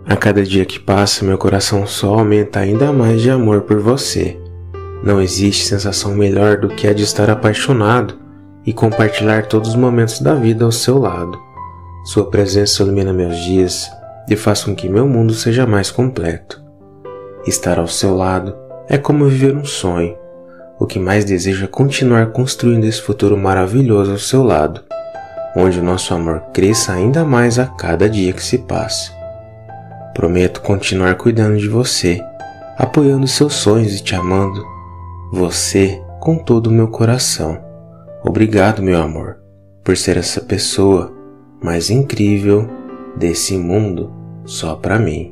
A cada dia que passa, meu coração só aumenta ainda mais de amor por você. Não existe sensação melhor do que a de estar apaixonado e compartilhar todos os momentos da vida ao seu lado. Sua presença ilumina meus dias e faz com que meu mundo seja mais completo. Estar ao seu lado é como viver um sonho. O que mais desejo é continuar construindo esse futuro maravilhoso ao seu lado, onde o nosso amor cresça ainda mais a cada dia que se passe. Prometo continuar cuidando de você, apoiando seus sonhos e te amando. Você com todo o meu coração. Obrigado, meu amor, por ser essa pessoa mais incrível desse mundo só pra mim.